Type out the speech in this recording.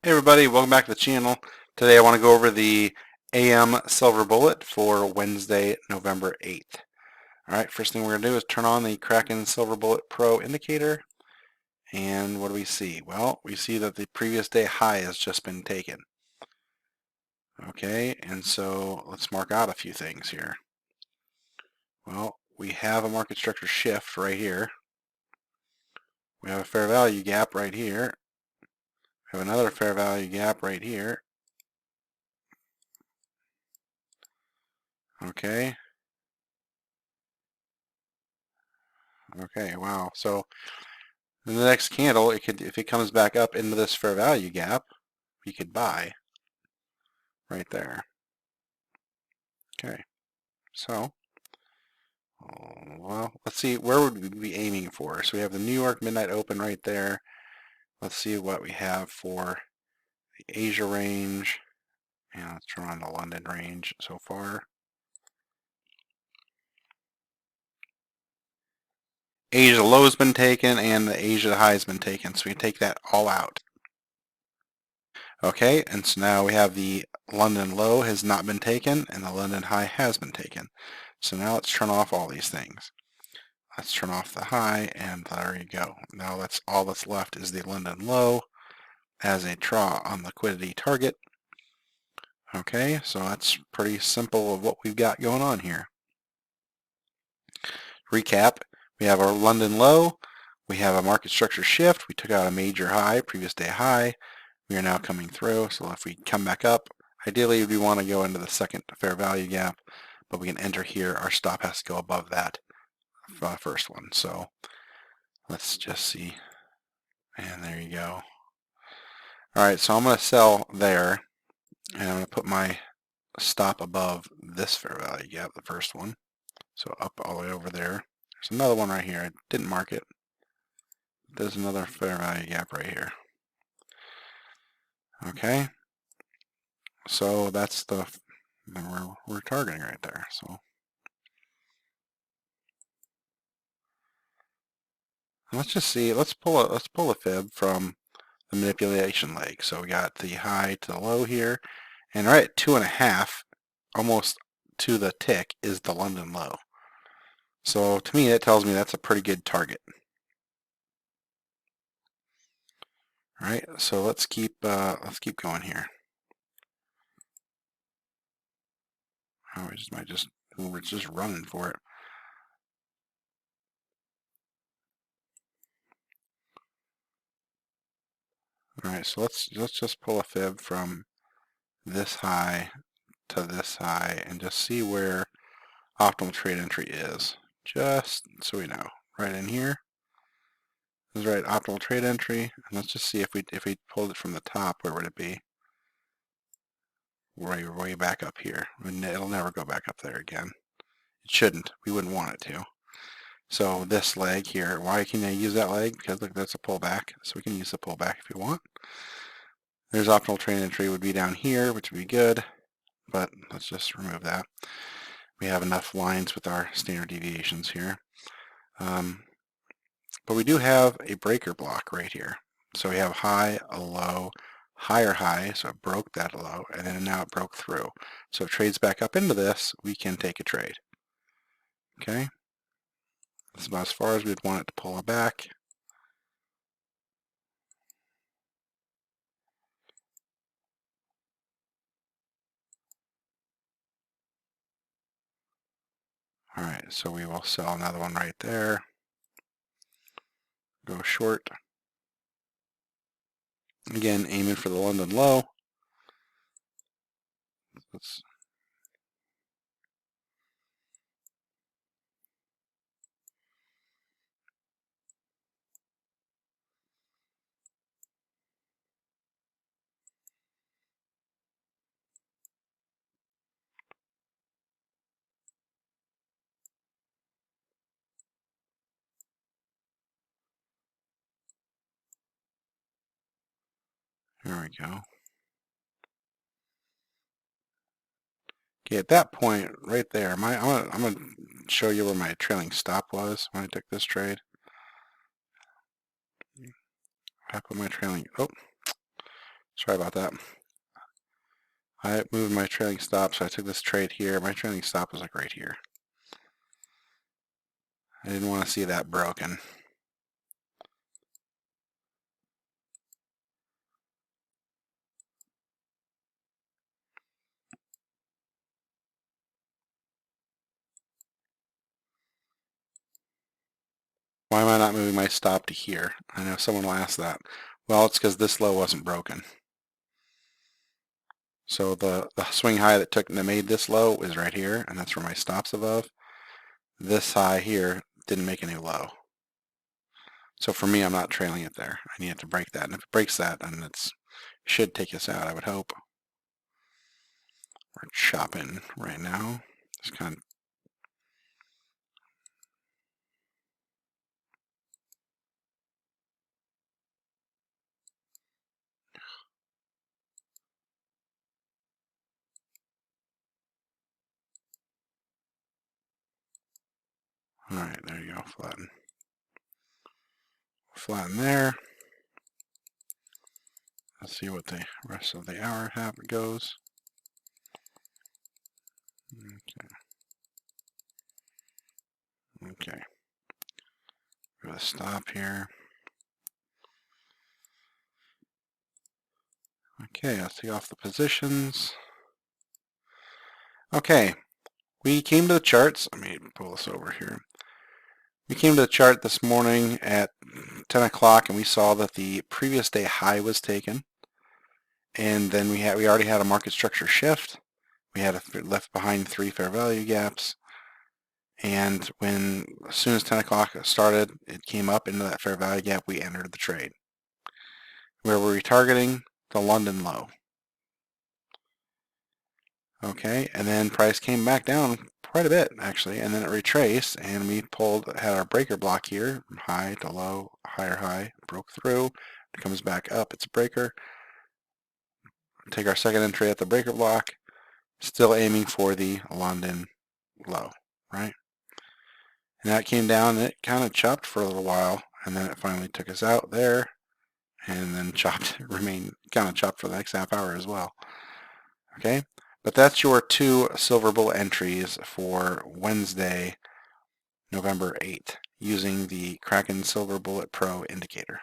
Hey everybody, welcome back to the channel. Today I want to go over the AM Silver Bullet for Wednesday, November 8th. Alright, first thing we're going to do is turn on the Kraken Silver Bullet Pro indicator. And what do we see? Well, we see that the previous day high has just been taken. Okay, and so let's mark out a few things here. Well, we have a market structure shift right here. We have a fair value gap right here. We have another fair value gap right here. Okay. Okay, wow. So in the next candle, if it comes back up into this fair value gap, we could buy right there. Okay. So, well, let's see, where would we be aiming for? So we have the New York Midnight Open right there. Let's see what we have for the Asia range. And let's turn on the London range so far. Asia low has been taken and the Asia high has been taken. So we can take that all out. Okay, and so now we have the London low has not been taken and the London high has been taken. So now let's turn off all these things. Let's turn off the high and there you go. Now all that's left is the London low as a on liquidity target. Okay, so that's pretty simple of what we've got going on here. Recap, we have our London low, we have a market structure shift, we took out a major high, previous day high, we are now coming through, so if we come back up, ideally we want to go into the second fair value gap, but we can enter here, our stop has to go above that first one, so let's just see, and there you go. Alright, so I'm going to sell there, and I'm going to put my stop above this fair value gap, the first one, so up all the way over there. There's another one right here, I didn't mark it. There's another fair value gap right here. Okay, so that's the we're targeting right there. So let's just see. Let's pull a fib from the manipulation leg. So we got the high to the low here, and right at 2.5, almost to the tick, is the London low. So to me, that tells me that's a pretty good target. All right, so let's keep going here. Oh, we're just running for it. All right, so let's just pull a fib from this high to this high and just see where optimal trade entry is. Just so we know, right in here is right optimal trade entry. And let's just see if we pulled it from the top, where would it be? Way back up here. It'll never go back up there again. It shouldn't. We wouldn't want it to. So this leg here, why can I use that leg? Because look, that's a pullback. So we can use the pullback if you want. There's optimal trade entry would be down here, which would be good. But let's just remove that. We have enough lines with our standard deviations here. But we do have a breaker block right here. So we have high, a low, higher high, so it broke that low, and then now it broke through. So if it trades back up into this, we can take a trade. Okay? That's about as far as we'd want it to pull it back. Alright, so we will sell another one right there. Go short. Again, aiming for the London low. There we go. Okay, at that point, right there, I'm going to show you where my trailing stop was when I took this trade. I put my trailing, Sorry about that. I moved my trailing stop, so I took this trade here. My trailing stop was like right here. I didn't want to see that broken. Why am I not moving my stop to here? I know someone will ask that. Well, it's because this low wasn't broken. So the swing high that made this low is right here, and that's where my stop's above. This high here didn't make a new low. So for me, I'm not trailing it there. I need it to break that, and if it breaks that, then it should take us out, I would hope. We're chopping right now. Just kind of all right, there you go, flatten. Flatten there. Let's see what the rest of the hour goes. Okay. We're going to stop here. Okay, let's take off the positions. Okay, we came to the charts. Let me pull this over here. We came to the chart this morning at 10 o'clock and we saw that the previous day high was taken. And then we already had a market structure shift. We had left behind 3 fair value gaps. And as soon as 10 o'clock started, it came up into that fair value gap. We entered the trade. Where were we targeting? The London low. Okay, and then price came back down quite a bit actually, and then it retraced, and we had our breaker block here, from high to low, higher high, broke through, it comes back up, it's a breaker. Take our second entry at the breaker block, still aiming for the London low, right? And that came down, and it kind of chopped for a little while, and then it finally took us out there, and then remained kind of chopped for the next half hour as well. Okay, but that's your 2 silver bullet entries for Wednesday, November 8th, using the Kraken Silver Bullet Pro indicator.